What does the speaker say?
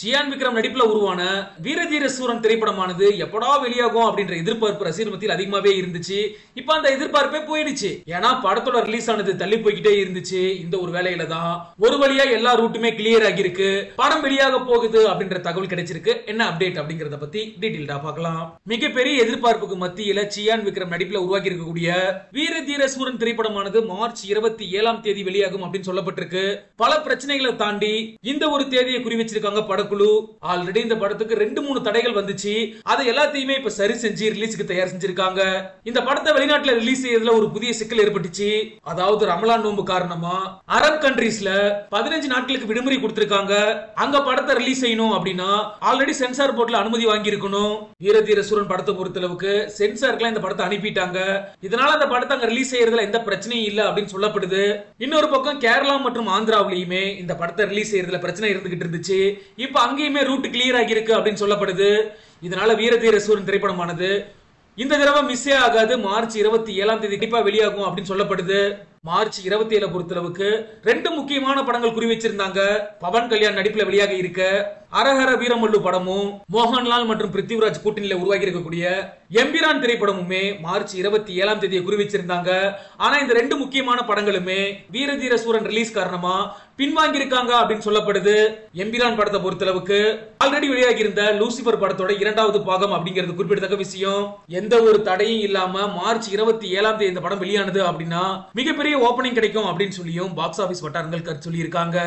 சியான் விக்ரம் நடிப்புல உருவான வீரதீர சூரன் திரைப்படமானது எப்படா வெளியாகும் அப்படின்ற எதிர்பார்ப்பு ரசிகர் மத்தியில் அதிகமாவே இருந்துச்சு. இப்ப அந்த எதிர்பார்ப்பே போயிடுச்சு. ஏன்னா படத்தோட ரிலீஸ் ஆனது தள்ளி போய்கிட்டே இருந்துச்சு. இந்த ஒரு வேலையில தான் ஒரு வழியா எல்லா ரூட்டுமே கிளியர் ஆகிருக்கு. படம் வெளியாக போகுது அப்படின்ற தகவல் கிடைச்சிருக்கு. என்ன அப்டேட் அப்படிங்கறத பத்தி டீடைல்டா பார்க்கலாம். மிகப்பெரிய எதிர்பார்ப்புக்கு மத்தியில சியான் விக்ரம் நடிப்புல உருவாக்கி இருக்கக்கூடிய வீரதீர சூரன் திரைப்படமானது மார்ச் 27ஆம் தேதி வெளியாகும் அப்படின்னு சொல்லப்பட்டிருக்கு. பல பிரச்சனைகளை தாண்டி இந்த ஒரு தேதியை குறி வச்சிருக்காங்க படக்குழு. ஆல்ரெடி இந்த படத்துக்கு 2-3 தடைகள் வந்துச்சு. அதை எல்லாத்தையுமே இப்ப சரி செஞ்சு ரிலீஸ்க்கு தயார் செஞ்சிருக்காங்க. இந்த படத்தை வெளிநாட்டுல ரிலீஸ் செய்யறதுல ஒரு புதிய சிக்கல் ஏற்பட்டுச்சு. அதாவது ரமலான் நோன்பு காரணமா அரபு கண்ட்ரீஸ்ல 15 நாட்களுக்கு விடுமுறை கொடுத்திருக்காங்க. அங்க படத்தை ரிலீஸ் செய்யணும் அப்படின்னா ஆல்ரெடி சென்சார் போர்ட்ல அனுமதி வாங்கி இருக்கணும். வீரதீர சூரன் படத்தை பொறுத்தளவுக்கு சென்சார்க்குலாம் இந்த படத்தை அனுப்பிட்டாங்க. இதனால அந்த படத்தை அங்க ரிலீஸ் செய்யறதுல எந்த பிரச்சனையும் இல்ல அப்படின்னு சொல்லப்படுது. இன்னொரு பக்கம் கேரளா மற்றும் ஆந்திராவிலையுமே இந்த படத்தை ரிலீஸ் செய்யறதுல பிரச்சனை இருந்துகிட்டு இருந்துச்சு. இப்ப அங்கேயுமே ரூட் கிளியர் ஆகி இருக்கு அப்படின்னு சொல்லப்படுது. இதனால வீரதீர சூரன் திரைப்படமானது இந்த தடவை மிஸ்ஸே ஆகாது. மார்ச் 27ஆம் தேதி கண்டிப்பா வெளியாகும் அப்படின்னு சொல்லப்படுது. மார்ச் 27 பொறுத்தளவுக்கு 2 முக்கியமான படங்கள் குறி வச்சிருந்தாங்க. பவன் கல்யாண் நடிப்புல வெளியாக இருக்க அரஹர வீரமல்லு படமும் மோகன்லால் மற்றும் பிருத்திவிராஜ் கூட்டணியில உருவாகி இருக்கக்கூடிய எம்பிரான் திரைப்படமுமே மார்ச் 27ஆம் தேதியை குறி வச்சிருந்தாங்க. ஆனா இந்த 2 முக்கியமான படங்களுமே வீரதீர சூரன் ரிலீஸ் காரணமா பின்வாங்கி இருக்காங்க அப்படின்னு சொல்லப்படுது. எம்பிரான் படத்தை பொறுத்தளவுக்கு ஆல்ரெடி வெளியாகி இருந்த லூசிபர் படத்தோட 2வது பாகம் அப்படிங்கிறது குறிப்பிடத்தக்க விஷயம். எந்த ஒரு தடையும் இல்லாம மார்ச் 27ஆம் தேதி இந்த படம் வெளியானது அப்படின்னா மிகப்பெரிய ஓபனிங் கிடைக்கும் அப்படின்னு சொல்லியும் பாக்ஸ் ஆபீஸ் வட்டாரங்கள் கருத்து சொல்லி இருக்காங்க.